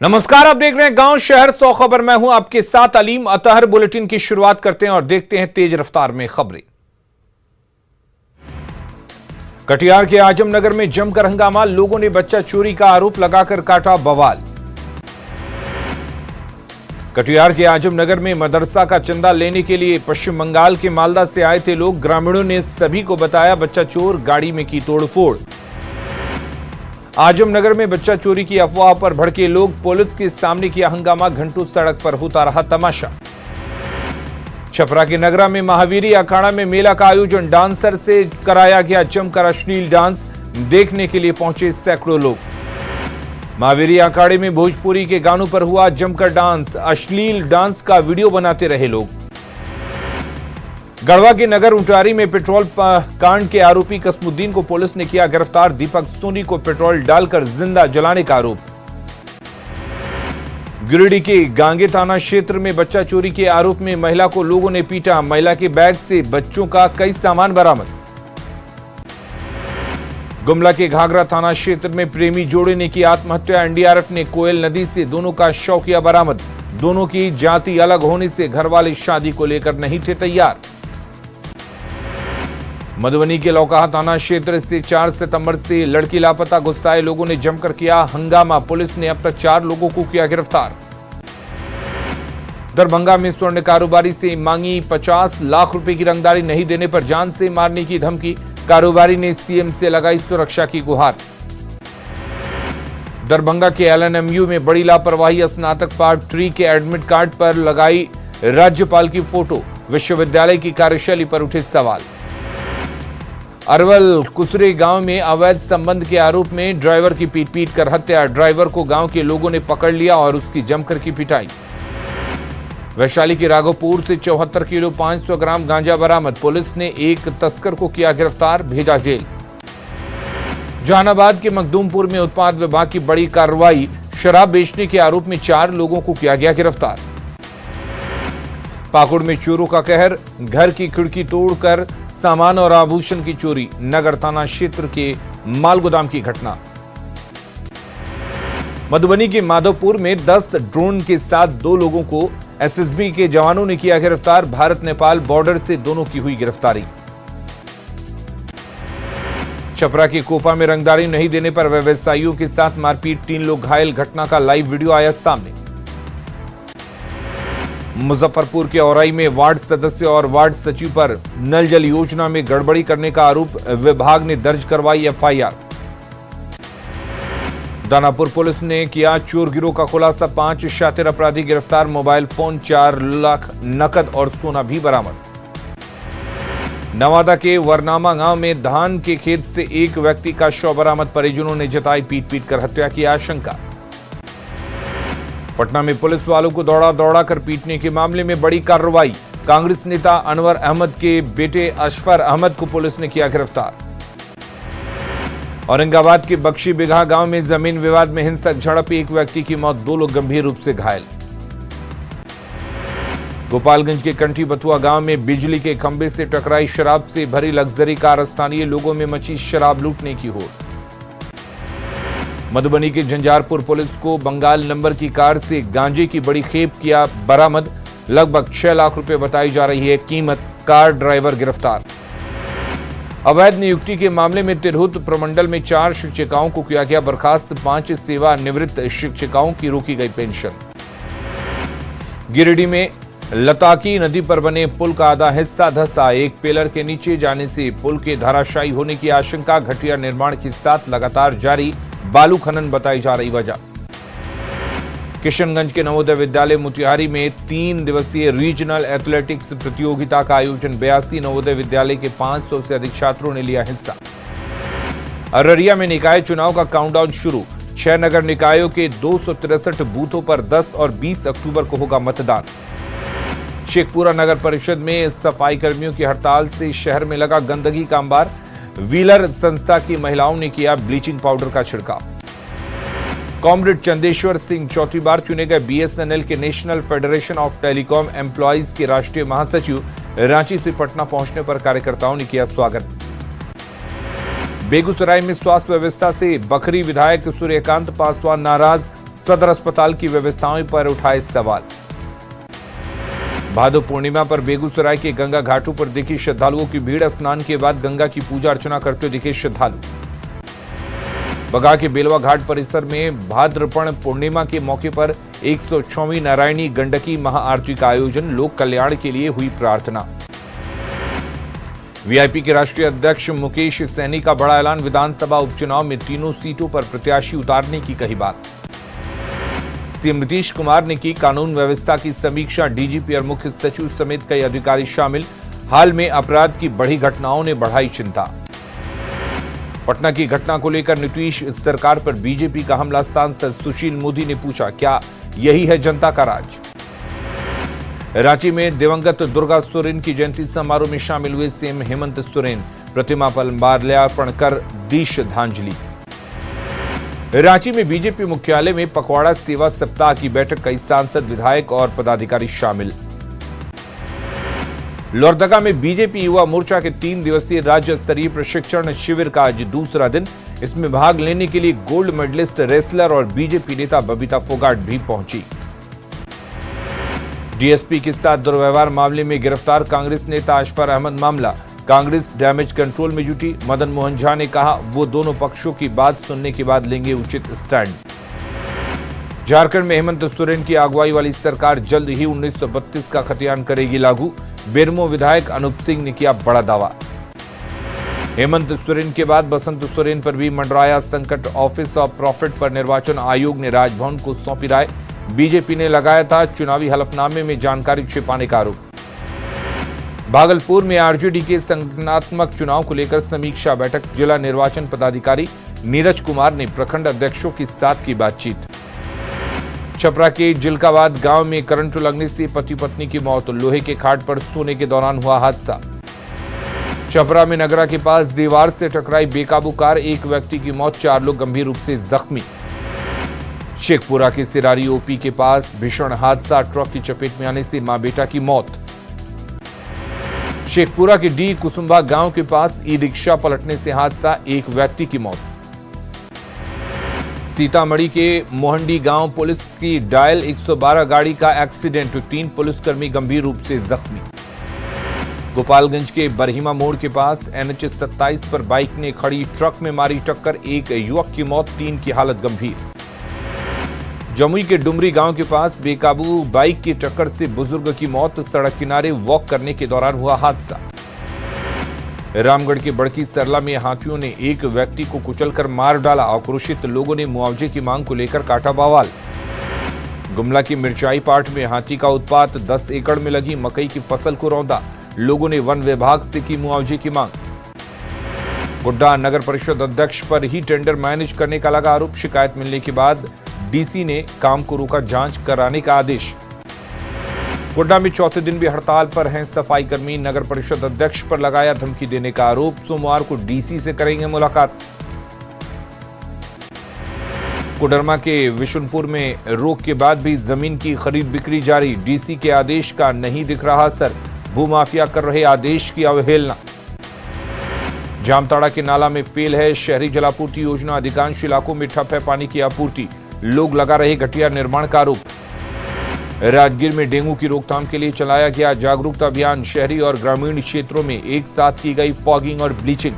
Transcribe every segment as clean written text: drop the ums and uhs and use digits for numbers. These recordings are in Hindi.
नमस्कार, आप देख रहे हैं गांव शहर 100 खबर। मैं हूं आपके साथ अलीम अतहर। बुलेटिन की शुरुआत करते हैं और देखते हैं तेज रफ्तार में खबरें। कटिहार के आजमनगर में जमकर हंगामा, लोगों ने बच्चा चोरी का आरोप लगाकर काटा बवाल। कटिहार के आजमनगर में मदरसा का चंदा लेने के लिए पश्चिम बंगाल के मालदा से आए थे लोग। ग्रामीणों ने सभी को बताया बच्चा चोर, गाड़ी में की तोड़फोड़। आजमनगर में बच्चा चोरी की अफवाह पर भड़के लोग, पुलिस के सामने किया हंगामा, घंटों सड़क पर होता रहा तमाशा। छपरा के नगरा में महावीरी अखाड़ा में मेला का आयोजन, डांसर से कराया गया जमकर अश्लील डांस, देखने के लिए पहुंचे सैकड़ों लोग। महावीरी अखाड़े में भोजपुरी के गानों पर हुआ जमकर डांस, अश्लील डांस का वीडियो बनाते रहे लोग। गढ़वा के नगर उंटारी में पेट्रोल कांड के आरोपी कसमुद्दीन को पुलिस ने किया गिरफ्तार। दीपक सोनी को पेट्रोल डालकर जिंदा जलाने का आरोप। गिरिडीह के गांगे थाना क्षेत्र में बच्चा चोरी के आरोप में महिला को लोगों ने पीटा, महिला के बैग से बच्चों का कई सामान बरामद। गुमला के घाघरा थाना क्षेत्र में प्रेमी जोड़े ने की आत्महत्या, एनडीआरएफ ने कोयल नदी से दोनों का शव किया बरामद। दोनों की जाति अलग होने से घरवाले शादी को लेकर नहीं थे तैयार। मधुबनी के लौकाहा थाना क्षेत्र से 4 सितंबर से लड़की लापता, गुस्साए लोगों ने जमकर किया हंगामा, पुलिस ने अब तक 4 लोगों को किया गिरफ्तार। दरभंगा में स्वर्ण कारोबारी से मांगी 50 लाख रुपए की रंगदारी, नहीं देने पर जान से मारने की धमकी, कारोबारी ने सीएम से लगाई सुरक्षा की गुहार। दरभंगा के एलएनएमयू में बड़ी लापरवाही, स्नातक पार्ट 3 के एडमिट कार्ड पर लगाई राज्यपाल की फोटो, विश्वविद्यालय की कार्यशैली पर उठे सवाल। अरवल कुसरे गांव में अवैध संबंध के आरोप में ड्राइवर की पीट कर हत्या, ड्राइवर को गांव के लोगों ने पकड़ लिया और उसकी जमकर की पिटाई। वैशाली के राघोपुर से 74 किलो 500 ग्राम गांजा बरामद, पुलिस ने एक तस्कर को किया गिरफ्तार, भेजा जेल। जहानाबाद के मखदूमपुर में उत्पाद विभाग की बड़ी कार्रवाई, शराब बेचने के आरोप में 4 लोगों को किया गया गिरफ्तार। पाकुड़ में चोरों का कहर, घर की खिड़की तोड़कर सामान और आभूषण की चोरी, नगर थाना क्षेत्र के मालगोदाम की घटना। मधुबनी के माधोपुर में 10 ड्रोन के साथ 2 लोगों को एसएसबी के जवानों ने किया गिरफ्तार, भारत नेपाल बॉर्डर से दोनों की हुई गिरफ्तारी। छपरा के कोपा में रंगदारी नहीं देने पर व्यवसायियों के साथ मारपीट, 3 लोग घायल, घटना का लाइव वीडियो आया सामने। मुजफ्फरपुर के औराई में वार्ड सदस्य और वार्ड सचिव पर नल जल योजना में गड़बड़ी करने का आरोप, विभाग ने दर्ज करवाई एफआईआर। दानापुर पुलिस ने किया चोर गिरोह का खुलासा, 5 शातिर अपराधी गिरफ्तार, मोबाइल फोन, 4 लाख नकद और सोना भी बरामद। नवादा के वरनामा गांव में धान के खेत से एक व्यक्ति का शव बरामद, परिजनों ने जताई पीट कर हत्या की आशंका। पटना में पुलिस वालों को दौड़ा कर पीटने के मामले में बड़ी कार्रवाई, कांग्रेस नेता अनवर अहमद के बेटे अशफर अहमद को पुलिस ने किया गिरफ्तार। औरंगाबाद के बख्शी बिघा गांव में जमीन विवाद में हिंसक झड़प, एक व्यक्ति की मौत, 2 लोग गंभीर रूप से घायल। गोपालगंज के कंठी बथुआ गांव में बिजली के खंभे से टकराई शराब से भरी लग्जरी कार, स्थानीय लोगों में मची शराब लूटने की होड़। मधुबनी के झंझारपुर पुलिस को बंगाल नंबर की कार से गांजे की बड़ी खेप किया बरामद, लगभग 6 लाख रुपए बताई जा रही है कीमत, कार ड्राइवर गिरफ्तार। अवैध नियुक्ति के मामले में तिरहुत प्रमंडल में 4 शिक्षिकाओं को किया गया बर्खास्त, 5 सेवानिवृत्त शिक्षिकाओं की रोकी गई पेंशन। गिरिडीह में लताकी नदी पर बने पुल का आधा हिस्सा धंसा, एक पिलर के नीचे जाने से पुल के धराशायी होने की आशंका, घटिया निर्माण के साथ लगातार जारी बालू खनन बताई जा रही वजह। किशनगंज के नवोदय विद्यालय मोतिहारी में 3 दिवसीय रीजनल एथलेटिक्स प्रतियोगिता का आयोजन, 82 नवोदय विद्यालय के 500 से अधिक छात्रों ने लिया हिस्सा। अररिया में निकाय चुनाव का काउंटडाउन शुरू, 6 नगर निकायों के 263 बूथों पर 10 और 20 अक्टूबर को होगा मतदान। शेखपुरा नगर परिषद में सफाई कर्मियों की हड़ताल से शहर में लगा गंदगी का अंबार, व्हीलर संस्था की महिलाओं ने किया ब्लीचिंग पाउडर का छिड़काव। कॉमरेड चंदेश्वर सिंह चौथी बार चुने गए बीएसएनएल के national federation of telecom employees के राष्ट्रीय महासचिव, रांची से पटना पहुंचने पर कार्यकर्ताओं ने किया स्वागत। बेगूसराय में स्वास्थ्य व्यवस्था से बखरी विधायक सूर्यकांत पासवान नाराज, सदर अस्पताल की व्यवस्थाओं पर उठाए सवाल। भादो पूर्णिमा पर बेगूसराय के गंगा घाटों पर दिखी श्रद्धालुओं की भीड़। स्नान के बाद गंगा की पूजा अर्चना करते दिखे श्रद्धालु। बगा के बेलवा घाट परिसर में भाद्रपण पूर्णिमा के मौके पर 106वीं नारायणी गंडकी महाआरती का आयोजन। लोक कल्याण के लिए हुई प्रार्थना। वीआईपी के राष्ट्रीय अध्यक्ष मुकेश सैनी का बड़ा ऐलान। विधानसभा उपचुनाव में तीनों सीटों पर प्रत्याशी उतारने की कही बात। सीएम नीतीश कुमार ने की कानून व्यवस्था की समीक्षा। डीजीपी और मुख्य सचिव समेत कई अधिकारी शामिल। हाल में अपराध की बढ़ी घटनाओं ने बढ़ाई चिंता। पटना की घटना को लेकर नीतीश सरकार पर बीजेपी का हमला। सांसद सुशील मोदी ने पूछा, क्या यही है जनता का राज? रांची में दिवंगत दुर्गा सोरेन की जयंती समारोह में शामिल हुए सीएम हेमंत सोरेन। प्रतिमा पर माल्यार्पण कर दी श्रद्धांजलि। रांची में बीजेपी मुख्यालय में पखवाड़ा सेवा सप्ताह की बैठक। कई सांसद, विधायक और पदाधिकारी शामिल। लोहरदगा में बीजेपी युवा मोर्चा के 3 दिवसीय राज्य स्तरीय प्रशिक्षण शिविर का आज दूसरा दिन। इसमें भाग लेने के लिए गोल्ड मेडलिस्ट रेसलर और बीजेपी नेता बबीता फोगाट भी पहुंची। डीएसपी के साथ दुर्व्यवहार मामले में गिरफ्तार कांग्रेस नेता अशफर अहमद। मामला कांग्रेस डैमेज कंट्रोल में जुटी। मदन मोहन झा ने कहा, वो दोनों पक्षों की बात सुनने के बाद लेंगे उचित स्टैंड। झारखंड में हेमंत सोरेन की अगुवाई वाली सरकार जल्द ही 1932 का खतियान करेगी लागू। बेरमो विधायक अनूप सिंह ने किया बड़ा दावा। हेमंत सोरेन के बाद बसंत सोरेन पर भी मंडराया संकट। ऑफिस ऑफ प्रॉफिट पर निर्वाचन आयोग ने राजभवन को सौंपी राय। बीजेपी ने लगाया था चुनावी हलफनामे में जानकारी छिपाने का आरोप। भागलपुर में आरजेडी के संगठनात्मक चुनाव को लेकर समीक्षा बैठक। जिला निर्वाचन पदाधिकारी नीरज कुमार ने प्रखंड अध्यक्षों के साथ की बातचीत। छपरा के जिलकाबाद गांव में करंट लगने से पति पत्नी की मौत। लोहे के खाट पर सोने के दौरान हुआ हादसा। छपरा में नगरा के पास दीवार से टकराई बेकाबू कार। एक व्यक्ति की मौत, 4 लोग गंभीर रूप से जख्मी। शेखपुरा के सिरारी ओपी के पास भीषण हादसा। ट्रक की चपेट में आने से मां बेटा की मौत। शेखपुरा के डी कुसुम्बा गांव के पास ई रिक्शा पलटने से हादसा। एक व्यक्ति की मौत। सीतामढ़ी के मोहंडी गांव पुलिस की डायल 112 गाड़ी का एक्सीडेंट। 3 पुलिसकर्मी गंभीर रूप से जख्मी। गोपालगंज के बरहीमा मोड़ के पास NH 27 पर बाइक ने खड़ी ट्रक में मारी टक्कर। एक युवक की मौत, 3 की हालत गंभीर। जमुई के डुमरी गांव के पास बेकाबू बाइक की टक्कर से बुजुर्ग की मौत। सड़क किनारे वॉक करने के दौरान हुआ हादसा। रामगढ़ के बड़की सरला में हाथियों ने एक व्यक्ति को कुचलकर मार डाला। आक्रोशित लोगों ने मुआवजे की मांग को लेकर काटा बवाल। गुमला की मिर्चाई पाट में हाथी का उत्पात। 10 एकड़ में लगी मकई की फसल को रौंदा। लोगों ने वन विभाग से की मुआवजे की मांग। गोड्डा नगर परिषद अध्यक्ष पर ही टेंडर मैनेज करने का लगा आरोप। शिकायत मिलने के बाद डीसी ने काम को रोका, जांच कराने का आदेश। गोड्डा में चौथे दिन भी हड़ताल पर हैं सफाई कर्मी। नगर परिषद अध्यक्ष पर लगाया धमकी देने का आरोप। सोमवार को डीसी से करेंगे मुलाकात। कोडरमा के विशुनपुर में रोक के बाद भी जमीन की खरीद बिक्री जारी। डीसी के आदेश का नहीं दिख रहा असर। भूमाफिया कर रहे आदेश की अवहेलना। जामताड़ा के नाला में फेल है शहरी जलापूर्ति योजना। अधिकांश इलाकों में ठप है पानी की आपूर्ति। लोग लगा रहे घटिया निर्माण का आरोप। राजगीर में डेंगू की रोकथाम के लिए चलाया गया जागरूकता अभियान। शहरी और ग्रामीण क्षेत्रों में एक साथ की गई फॉगिंग और ब्लीचिंग।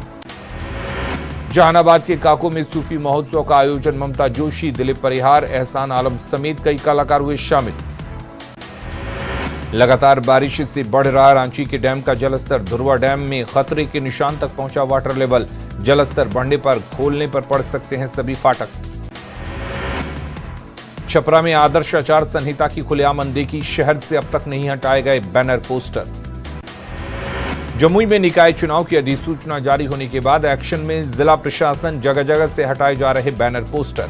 जहानाबाद के काको में सूफी महोत्सव का आयोजन। ममता जोशी, दिलीप परिहार, एहसान आलम समेत कई कलाकार हुए शामिल। लगातार बारिश से बढ़ रहा रांची के डैम का जलस्तर। धुरवा डैम में खतरे के निशान तक पहुंचा वाटर लेवल। जलस्तर बढ़ने पर खोलने पर पड़ सकते हैं सभी फाटक। छपरा में आदर्श आचार संहिता की खुलेआम अनदेखी। शहर से अब तक नहीं हटाए गए बैनर पोस्टर। जमुई में निकाय चुनाव की अधिसूचना जारी होने के बाद एक्शन में जिला प्रशासन। जगह जगह से हटाए जा रहे बैनर पोस्टर।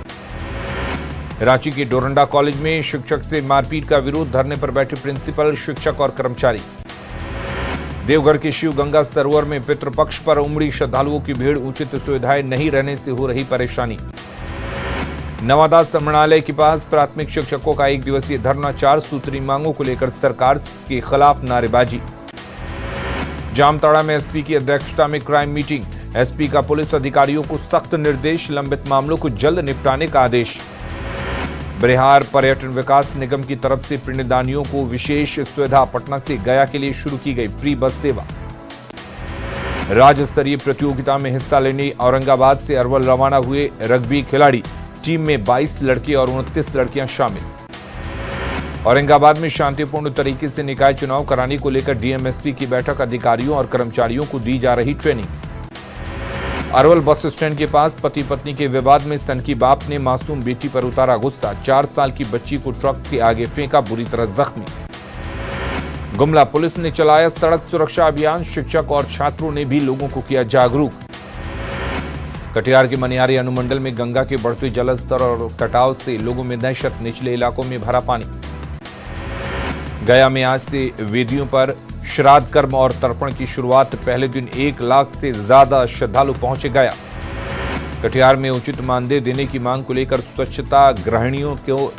रांची के डोरंडा कॉलेज में शिक्षक से मारपीट का विरोध। धरने पर बैठे प्रिंसिपल, शिक्षक और कर्मचारी। देवघर के शिव गंगा सरोवर में पितृपक्ष पर उमड़ी श्रद्धालुओं की भीड़। उचित सुविधाएं नहीं रहने से हो रही परेशानी। नवादा समणालय के पास प्राथमिक शिक्षकों का 1 दिवसीय धरना। 4 सूत्री मांगों को लेकर सरकार के खिलाफ नारेबाजी। जामताड़ा में एसपी की अध्यक्षता में क्राइम मीटिंग। एसपी का पुलिस अधिकारियों को सख्त निर्देश। लंबित मामलों को जल्द निपटाने का आदेश। बिहार पर्यटन विकास निगम की तरफ से पिंडदानियों को विशेष सुविधा। पटना से गया के लिए शुरू की गई फ्री बस सेवा। राज्य स्तरीय प्रतियोगिता में हिस्सा लेने औरंगाबाद से अरवल रवाना हुए रग्बी खिलाड़ी। टीम में 22 लड़के और 29 लड़कियां शामिल। औरंगाबाद में शांतिपूर्ण तरीके से निकाय चुनाव कराने को लेकर डीएमएसपी की बैठक। अधिकारियों और कर्मचारियों को दी जा रही ट्रेनिंग। अरवल बस स्टैंड के पास पति पत्नी के विवाद में सनकी बाप ने मासूम बेटी पर उतारा गुस्सा। 4 साल की बच्ची को ट्रक के आगे फेंका, बुरी तरह जख्मी। गुमला पुलिस ने चलाया सड़क सुरक्षा अभियान। शिक्षक और छात्रों ने भी लोगों को किया जागरूक। कटिहार के मनियारी अनुमंडल में गंगा के बढ़ते जलस्तर और कटाव से लोगों में दहशत। निचले इलाकों में भरा पानी। गया में आज से वेदियों पर श्राद्ध कर्म और तर्पण की शुरुआत। पहले दिन 1 लाख से ज्यादा श्रद्धालु पहुंचे गया। कटिहार में उचित मानदेय देने की मांग को लेकर स्वच्छता गृहिणियों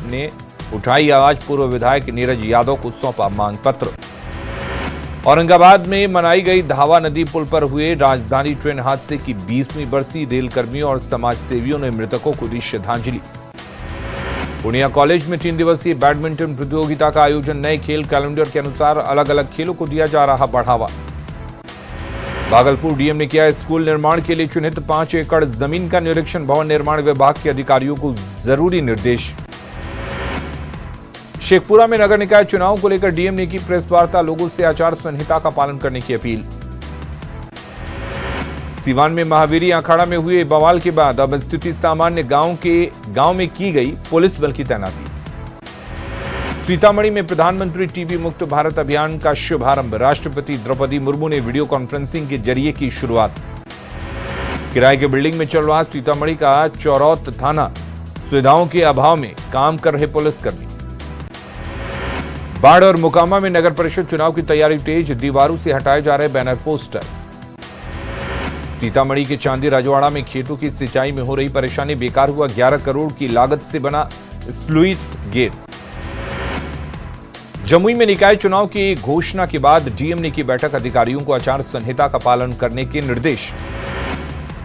ने उठाई आवाज। पूर्व विधायक नीरज यादव को सौंपा मांग पत्र। औरंगाबाद में मनाई गई धावा नदी पुल पर हुए राजधानी ट्रेन हादसे की 20वीं बरसी। रेल कर्मियों और समाज सेवियों ने मृतकों को दी श्रद्धांजलि। पूर्णिया कॉलेज में 3 दिवसीय बैडमिंटन प्रतियोगिता का आयोजन। नए खेल कैलेंडर के अनुसार अलग अलग खेलों को दिया जा रहा बढ़ावा। भागलपुर डीएम ने किया स्कूल निर्माण के लिए चिन्हित 5 एकड़ जमीन का निरीक्षण। भवन निर्माण विभाग के अधिकारियों को जरूरी निर्देश। शेखपुरा में नगर निकाय चुनाव को लेकर डीएम ने की प्रेस वार्ता। लोगों से आचार संहिता का पालन करने की अपील। सीवान में महावीरी अखाड़ा में हुए बवाल के बाद अब स्थिति सामान्य। गांव में की गई पुलिस बल की तैनाती। सीतामढ़ी में प्रधानमंत्री टीबी मुक्त भारत अभियान का शुभारंभ। राष्ट्रपति द्रौपदी मुर्मू ने वीडियो कॉन्फ्रेंसिंग के जरिए की शुरुआत। किराए के बिल्डिंग में चल रहा सीतामढ़ी का चौरौत थाना। सुविधाओं के अभाव में काम कर रहे पुलिसकर्मी। बाढ़ और मोकामा में नगर परिषद चुनाव की तैयारी तेज। दीवारों से हटाए जा रहे बैनर पोस्टर। सीतामढ़ी के चांदी राजवाड़ा में खेतों की सिंचाई में हो रही परेशानी। बेकार हुआ 11 करोड़ की लागत से बना स्लुइस गेट। जमुई में निकाय चुनाव की घोषणा के बाद डीएम ने की बैठक। अधिकारियों को आचार संहिता का पालन करने के निर्देश।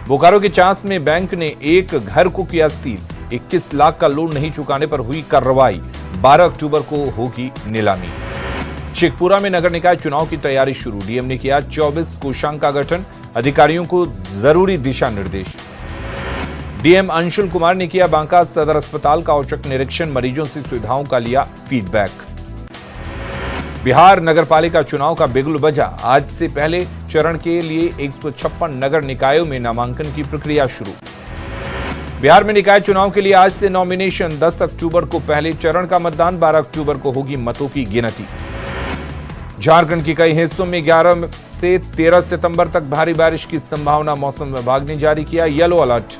बोकारो के चांस में बैंक ने एक घर को किया सील। 21 लाख का लोन नहीं चुकाने पर हुई कार्रवाई। 12 अक्टूबर को होगी नीलामी। शेखपुरा में नगर निकाय चुनाव की तैयारी शुरू। डीएम ने किया 24 कोषांग का गठन। अधिकारियों को जरूरी दिशा निर्देश। डीएम अंशुल कुमार ने किया बांका सदर अस्पताल का औचक निरीक्षण। मरीजों से सुविधाओं का लिया फीडबैक। बिहार नगर पालिका चुनाव का बिगुल बजा। आज से पहले चरण के लिए 156 नगर निकायों में नामांकन की प्रक्रिया शुरू। बिहार में निकाय चुनाव के लिए आज से नॉमिनेशन। 10 अक्टूबर को पहले चरण का मतदान। 12 अक्टूबर को होगी मतों की गिनती। झारखंड के कई हिस्सों में 11 से 13 सितंबर तक भारी बारिश की संभावना। मौसम विभाग ने जारी किया येलो अलर्ट।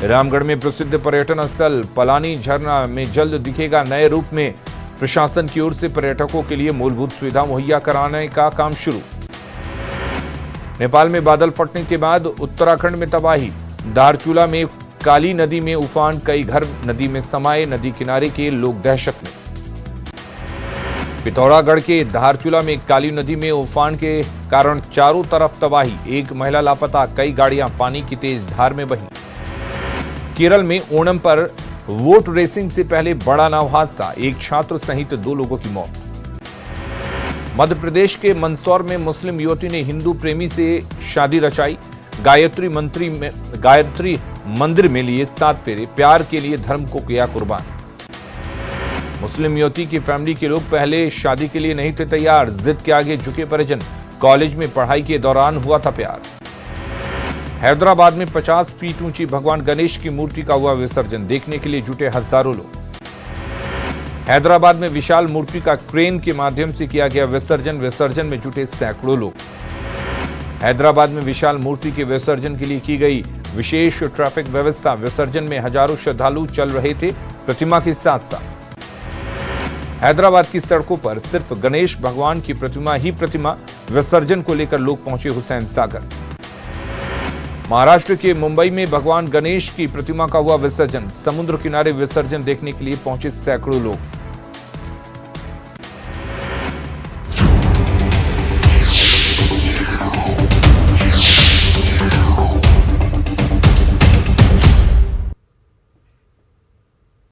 रामगढ़ में प्रसिद्ध पर्यटन स्थल पलानी झरना में जल्द दिखेगा नए रूप में। प्रशासन की ओर से पर्यटकों के लिए मूलभूत सुविधा मुहैया कराने का काम शुरू। नेपाल में बादल फटने के बाद उत्तराखंड में तबाही। धारचूला में काली नदी में उफान। कई घर नदी में समाये। नदी किनारे के लोग दहशत में। पिथौरागढ़ के धारचूला में काली नदी में उफान के कारण चारों तरफ तबाही। एक महिला लापता। कई गाड़ियां पानी की तेज धार में बही। केरल में ओणम पर वोट रेसिंग से पहले बड़ा नाव हादसा। एक छात्र सहित 2 लोगों की मौत। मध्य प्रदेश के मंदसौर में मुस्लिम युवती ने हिंदू प्रेमी से शादी रचाई। गायत्री मंदिर में लिए 7 फेरे। प्यार के लिए धर्म को किया कुर्बान। मुस्लिम युवती की फैमिली के लोग पहले शादी के लिए नहीं थे तैयार। जिद के आगे झुके परिजन। कॉलेज में पढ़ाई के दौरान हुआ था प्यार। हैदराबाद में 50 फीट ऊंची भगवान गणेश की मूर्ति का हुआ विसर्जन। देखने के लिए जुटे हजारों लोग। हैदराबाद में विशाल मूर्ति का क्रेन के माध्यम से किया गया विसर्जन। विसर्जन में जुटे सैकड़ों लोग। हैदराबाद में विशाल मूर्ति के विसर्जन के लिए की गई विशेष ट्रैफिक व्यवस्था। विसर्जन में हजारों श्रद्धालु चल रहे थे प्रतिमा के साथ साथ। हैदराबाद की सड़कों पर सिर्फ गणेश भगवान की प्रतिमा विसर्जन को लेकर लोग पहुंचे हुसैन सागर। महाराष्ट्र के मुंबई में भगवान गणेश की प्रतिमा का हुआ विसर्जन। समुद्र किनारे विसर्जन देखने के लिए पहुंचे सैकड़ों लोग।